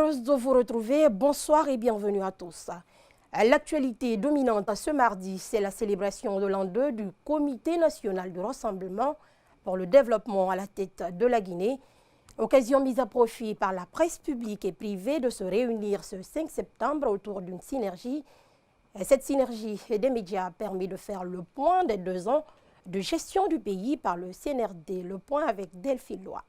heureuse de vous retrouver. Bonsoir et bienvenue à tous. L'actualité dominante ce mardi, c'est la célébration de l'an 2 du Comité national de rassemblement pour le développement à la tête de la Guinée. Occasion mise à profit par la presse publique et privée de se réunir ce 5 septembre autour d'une synergie. Cette synergie des médias a permis de faire le point des 2 ans de gestion du pays par le CNRD. Le point avec Delphine Loy.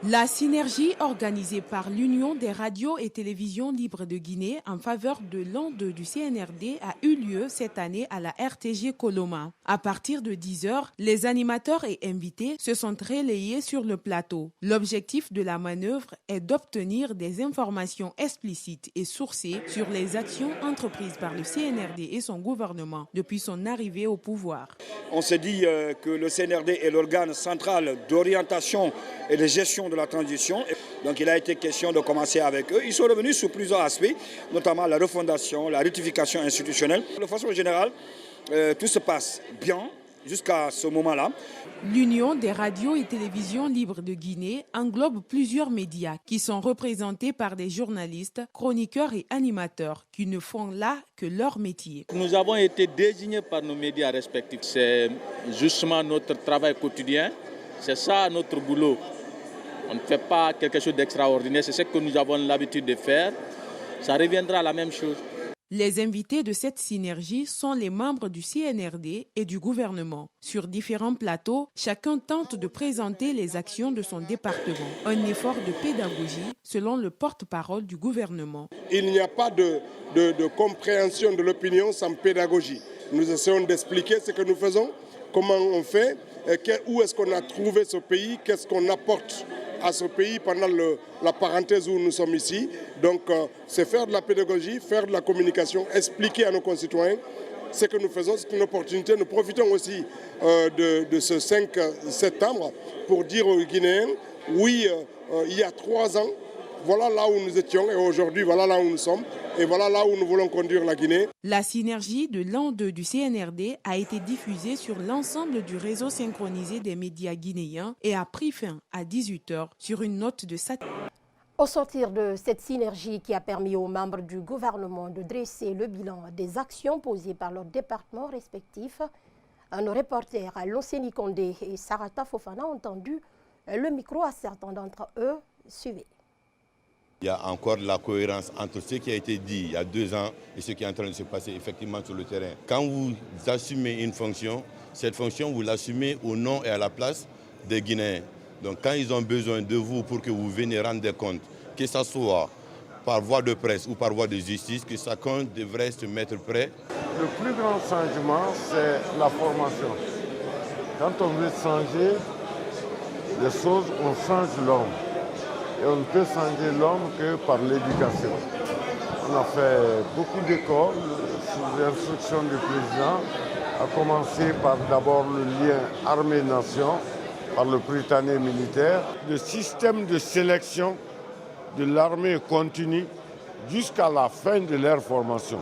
La synergie organisée par l'Union des radios et télévisions libres de Guinée en faveur de l'an 2 du CNRD a eu lieu cette année à la RTG Coloma. À partir de 10h, les animateurs et invités se sont relayés sur le plateau. L'objectif de la manœuvre est d'obtenir des informations explicites et sourcées sur les actions entreprises par le CNRD et son gouvernement depuis son arrivée au pouvoir. On s'est dit que le CNRD est l'organe central d'orientation et de gestion de la transition. Donc il a été question de commencer avec eux. Ils sont revenus sur plusieurs aspects, notamment la refondation, la rectification institutionnelle. De façon générale, tout se passe bien jusqu'à ce moment-là. L'Union des radios et télévisions libres de Guinée englobe plusieurs médias qui sont représentés par des journalistes, chroniqueurs et animateurs qui ne font là que leur métier. Nous avons été désignés par nos médias respectifs. C'est justement notre travail quotidien. C'est ça notre boulot. On ne fait pas quelque chose d'extraordinaire, c'est ce que nous avons l'habitude de faire. Ça reviendra à la même chose. Les invités de cette synergie sont les membres du CNRD et du gouvernement. Sur différents plateaux, chacun tente de présenter les actions de son département. Un effort de pédagogie, selon le porte-parole du gouvernement. Il n'y a pas de compréhension de l'opinion sans pédagogie. Nous essayons d'expliquer ce que nous faisons, comment on fait, où est-ce qu'on a trouvé ce pays, qu'est-ce qu'on apporte à ce pays pendant la parenthèse où nous sommes ici. Donc c'est faire de la pédagogie, faire de la communication, expliquer à nos concitoyens ce que nous faisons, c'est une opportunité. Nous profitons aussi de ce 5 septembre pour dire aux Guinéens, oui, il y a 3 ans, voilà là où nous étions et aujourd'hui, voilà là où nous sommes et voilà là où nous voulons conduire la Guinée. La synergie de l'an 2 du CNRD a été diffusée sur l'ensemble du réseau synchronisé des médias guinéens et a pris fin à 18h sur une note de satellite. Au sortir de cette synergie qui a permis aux membres du gouvernement de dresser le bilan des actions posées par leurs départements respectifs, nos reporters Lonseni Condé et Sarata Fofana ont tendu le micro à certains d'entre eux. Suivez. Il y a encore de la cohérence entre ce qui a été dit il y a 2 ans et ce qui est en train de se passer effectivement sur le terrain. Quand vous assumez une fonction, cette fonction, vous l'assumez au nom et à la place des Guinéens. Donc quand ils ont besoin de vous pour que vous veniez rendre des comptes, que ce soit par voie de presse ou par voie de justice, que chacun devrait se mettre prêt. Le plus grand changement, c'est la formation. Quand on veut changer les choses, on change l'homme. Et on ne peut changer l'homme que par l'éducation. On a fait beaucoup d'écoles sous l'instruction du président, à commencer par d'abord le lien armée-nation, par le Prytanée militaire. Le système de sélection de l'armée continue jusqu'à la fin de leur formation.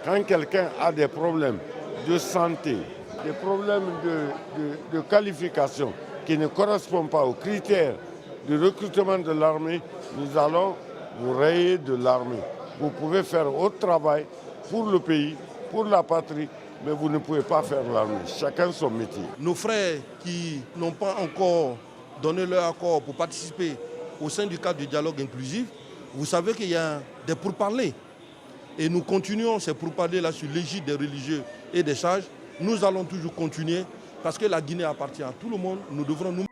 Quand quelqu'un a des problèmes de santé, des problèmes de qualification qui ne correspondent pas aux critères de recrutement de l'armée, nous allons vous rayer de l'armée. Vous pouvez faire autre travail pour le pays, pour la patrie, mais vous ne pouvez pas faire l'armée. Chacun son métier. Nos frères qui n'ont pas encore donné leur accord pour participer au sein du cadre du dialogue inclusif, vous savez qu'il y a des pourparlers. Et nous continuons ces pourparlers-là sur l'égide des religieux et des sages. Nous allons toujours continuer parce que la Guinée appartient à tout le monde. Nous devrons nous